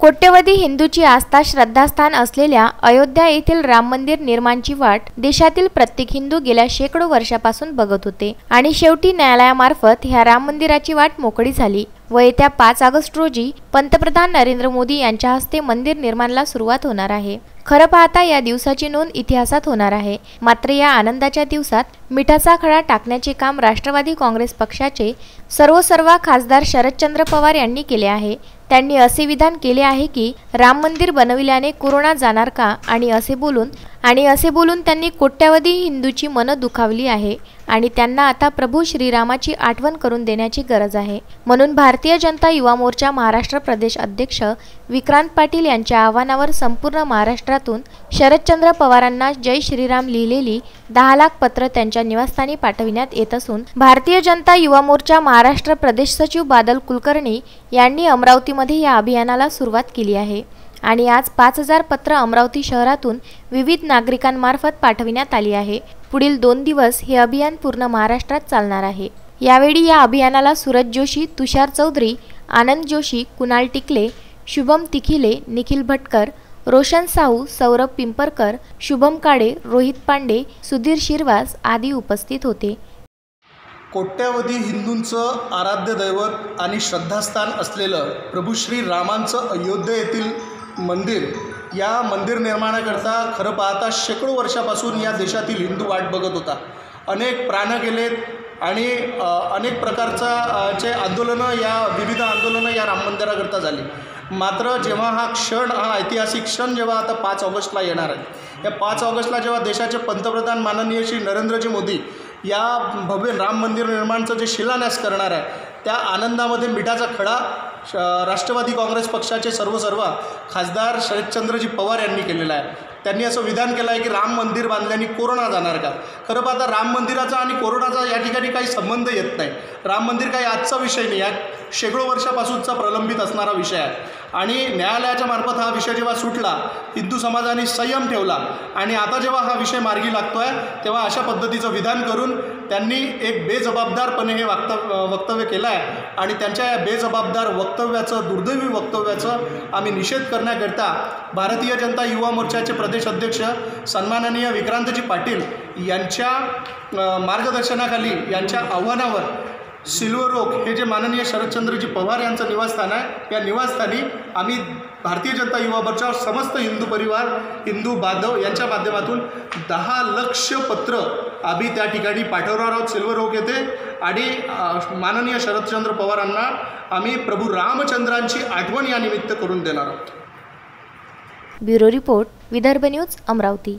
कोट्यवधी हिंदूची आस्था श्रद्धास्थान असलेल्या अयोध्या येथील राम मंदिर निर्माणाची वाट देशातील प्रत्येक हिंदू गेल्या शेकडो वर्षापासून बघत होते आणि शेवटी न्यायालयामार्फत ह्या राम मंदिराची वाट मोकळी झाली व येत्या 5 ऑगस्ट रोजी पंतप्रधान नरेंद्र मोदी यांच्या हस्ते मंदिर निर्माणाला सुरुवात होणार आहे। खरं पाहता या दिवसाची नोंद इतिहासात होणार आहे। मात्र या आनंदाच्या दिवसात मिठाचा खडा टाकण्याचे काम राष्ट्रवादी काँग्रेस पक्षाचे सर्वोसर्वा खासदार शरदचंद्र पवार यांनी केले आहे। त्यांनी असे विधान केले आहे की राम मंदिर बनविल्याने कोरोना जाणार का आणि असे बोलून त्यांनी कोट्यवधी हिंदूची मन दुखावली आहे आणि त्यांना आता प्रभू श्रीरामाची आठवण करून देण्याची गरज आहे। म्हणून भारतीय जनता युवा मोर्चा महाराष्ट्र प्रदेश अध्यक्ष विक्रांत पाटील यांच्या आव्हानावर संपूर्ण महाराष्ट्रातून शरदचंद्र पवारांना जय श्रीराम लिहिलेली 10 लाख पत्र त्यांच्या निवासस्थानी पाठविण्यात येत असून भारतीय जनता युवा मोर्चा महाराष्ट्र प्रदेश सचिव बादल कुलकर्णी यांनी अमरावतीमध्ये या अभियानाला सुरुवात केली आहे आणि आज 5000 पत्र अमरावती शहरातून विविध नागरिकांमार्फत पाठविण्यात आली आहे। पुढील 2 दिवस हे अभियान पूर्ण महाराष्ट्रात चालणार आहे। यावेळी या अभियानाला सूरज जोशी, तुषार चौधरी, आनंद जोशी, कुणाल टिकले, शुभम तिखिले, निखिल भटकर, रोशन साहू, सौरभ पिंपरकर, शुभम काळे, रोहित पांडे, सुधीर शिरवास आदी उपस्थित होते। कोट्यवधी हिंदूंचं आराध्य दैवत आणि श्रद्धास्थान असलेलं प्रभू श्री रामांचं अयोध्या येथील मंदिर, या मंदिर निर्माणाकरता खरं पाहता शेकडो वर्षापासून या देशातील हिंदू वाट बघत होता। अनेक प्राण गेलेत आणि अनेक प्रकारचे विविध आंदोलनं या राम मंदिराकरता झाली। मात्र जेव्हा हा ऐतिहासिक क्षण जेव्हा आता 5 ऑगस्टला येणार आहे, या 5 ऑगस्टला जेव्हा देशाचे पंतप्रधान माननीय श्री नरेंद्रजी मोदी या भव्य राम मंदिर निर्माणाचं जे शिलान्यास करणार आहे, त्या आनंदामध्ये मिठाचा खडा राष्ट्रवादी काँग्रेस पक्षाचे सर्वसर्वा खासदार शरदचंद्रजी पवार यांनी केलेला आहे। त्यांनी असं विधान केलं आहे की राम मंदिर बांधल्याने कोरोना जाणार का। खरं पाहता राम मंदिराचा आणि कोरोनाचा या ठिकाणी काही संबंध येत नाही। राम मंदिर काही आजचा विषय नाही आहे, शेकडो वर्षापासूनचा प्रलंबित असणारा विषय आहे आणि न्यायालयाच्या मार्फत हा विषय जेव्हा सुटला, हिंदू समाजाने संयम ठेवला आणि आता जेव्हा हा विषय मार्गी लागतो आहे, तेव्हा अशा पद्धतीचं विधान करून त्यांनी एक बेजबाबदारपणे हे वक्तव्य केलं आहे आणि त्यांच्या या बेजबाबदार वक्तव्याचं, दुर्दैवी वक्तव्याचं आम्ही निषेध करण्याकरता भारतीय जनता युवा मोर्चाचे प्रदेश अध्यक्ष सन्माननीय विक्रांतजी पाटील यांच्या मार्गदर्शनाखाली, यांच्या आव्हानावर सिल्वर ओक हे जे माननीय शरदचंद्रजी पवार यांचं निवासस्थान आहे, या निवासस्थानी आम्ही भारतीय जनता युवा मोर्चा समस्त हिंदू परिवार, हिंदू बांधव यांच्या माध्यमातून 10 लाख पत्र आम्ही त्या ठिकाणी पाठवणार आहोत सिल्वर ओक येथे आणि माननीय शरदचंद्र पवारांना आम्ही प्रभू रामचंद्रांची आठवण या निमित्त करून देणार आहोत। Bureau report, Vidarbha news, Amravati.